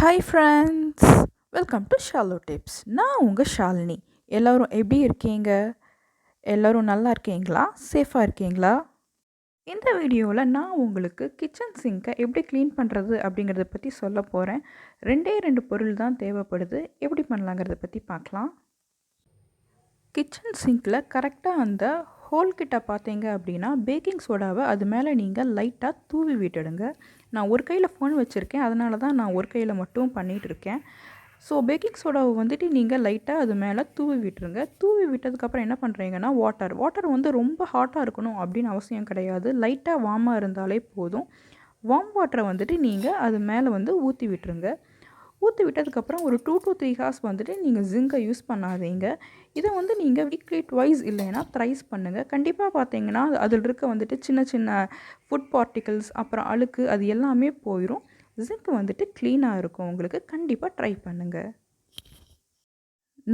Hi friends, welcome to shallow tips. நான் உங்கள் ஷாலினி. எல்லோரும் எப்படி இருக்கீங்க? எல்லோரும் நல்லா இருக்கீங்களா? சேஃபாக இருக்கீங்களா? இந்த வீடியோவில் நான் உங்களுக்கு கிச்சன் சிங்கை எப்படி க்ளீன் பண்ணுறது அப்படிங்கிறத பற்றி சொல்ல போகிறேன். ரெண்டே ரெண்டு பொருள் தான் தேவைப்படுது. எப்படி பண்ணலாங்கிறத பற்றி பார்க்கலாம். கிச்சன் சிங்கில் கரெக்டாக அந்த ஹோல் கிட்ட பார்த்தீங்க அப்படின்னா பேக்கிங் சோடாவை அது மேலே நீங்கள் லைட்டாக தூவி விட்டுடுங்க. நான் ஒரு கையில் ஃபோன் வச்சுருக்கேன், அதனால தான் நான் ஒரு கையில் மட்டும் பண்ணிகிட்டு இருக்கேன். ஸோ பேக்கிங் சோடாவை வந்துட்டு நீங்கள் லைட்டாக அது மேலே தூவி விட்டுருங்க. தூவி விட்டதுக்கப்புறம் என்ன பண்ணுறீங்கன்னா வாட்டர் வந்து ரொம்ப ஹாட்டாக இருக்கணும் அப்படின்னு அவசியம் கிடையாது. லைட்டாக வார்மாக இருந்தாலே போதும். வார்ம் வாட்டரை வந்துட்டு நீங்கள் அது மேலே வந்து ஊற்றி விட்டுருங்க. ஊற்றி விட்டதுக்கப்புறம் ஒரு 2 to 3 ஹார்ஸ் வந்துட்டு நீங்கள் ஜிங்கை யூஸ் பண்ணாதீங்க. இதை வந்து நீங்கள் வீக்லி ட்வைஸ் இல்லைன்னா த்ரைஸ் பண்ணுங்கள். கண்டிப்பாக பார்த்தீங்கன்னா அதில் இருக்க வந்துட்டு சின்ன சின்ன ஃபுட் பார்ட்டிகல்ஸ் அப்புறம் அழுக்கு அது எல்லாமே போயிடும். ஜிங்க் வந்துட்டு க்ளீனாக இருக்கும். உங்களுக்கு கண்டிப்பாக ட்ரை பண்ணுங்கள்.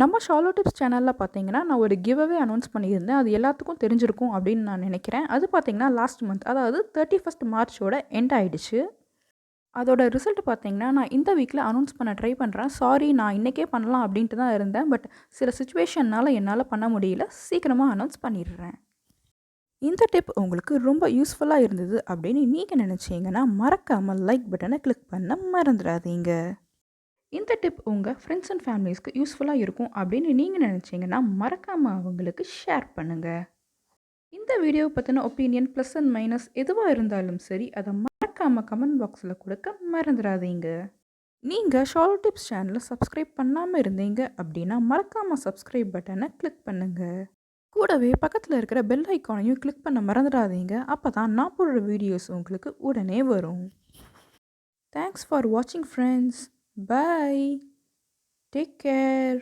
நம்ம ஷாலோ டிப்ஸ் சேனலில் பார்த்தீங்கன்னா நான் ஒரு கிவ்அவே அனௌன்ஸ் பண்ணியிருந்தேன். அது எல்லாத்துக்கும் தெரிஞ்சிருக்கும் அப்படின்னு நான் நினைக்கிறேன். அது பார்த்தீங்கன்னா லாஸ்ட் மந்த், அதாவது 31 மார்ச்சோட எண்ட் ஆகிடுச்சு. அதோட ரிசல்ட் பார்த்தீங்கன்னா நான் இந்த வீக்கில் அனௌன்ஸ் பண்ண ட்ரை பண்ணுறேன். சாரி, நான் இன்றைக்கே பண்ணலாம் அப்படின்ட்டு தான் இருந்தேன். பட் சில சுச்சுவேஷன்னால் என்னால் பண்ண முடியல. சீக்கிரமாக அனௌன்ஸ் பண்ணிடுறேன். இந்த டிப் உங்களுக்கு ரொம்ப யூஸ்ஃபுல்லாக இருந்தது அப்படின்னு நீங்கள் நினச்சிங்கன்னா மறக்காமல் லைக் பட்டனை கிளிக் பண்ண மறந்துடாதீங்க. இந்த டிப் உங்கள் ஃப்ரெண்ட்ஸ் அண்ட் ஃபேமிலிஸ்க்கு யூஸ்ஃபுல்லாக இருக்கும் அப்படின்னு நீங்கள் நினச்சிங்கன்னா மறக்காமல் அவங்களுக்கு ஷேர் பண்ணுங்கள். இந்த வீடியோ பற்றின ஒப்பீனியன் ப்ளஸ் அண்ட் மைனஸ் எதுவாக இருந்தாலும் சரி, அதை மறக்காமல் கமெண்ட் பாக்ஸில் கொடுக்க மறந்துடாதீங்க. நீங்கள் ஷாலோ டிப்ஸ் சேனலை சப்ஸ்கிரைப் பண்ணாமல் இருந்தீங்க அப்படின்னா மறக்காமல் சப்ஸ்கிரைப் பட்டனை கிளிக் பண்ணுங்கள். கூடவே பக்கத்தில் இருக்கிற பெல் ஐக்கானையும் கிளிக் பண்ண மறந்துடாதீங்க. அப்போ தான் நான் போடுற வீடியோஸ் உங்களுக்கு உடனே வரும். தேங்க்ஸ் ஃபார் வாட்சிங் ஃப்ரெண்ட்ஸ். பை. Take care.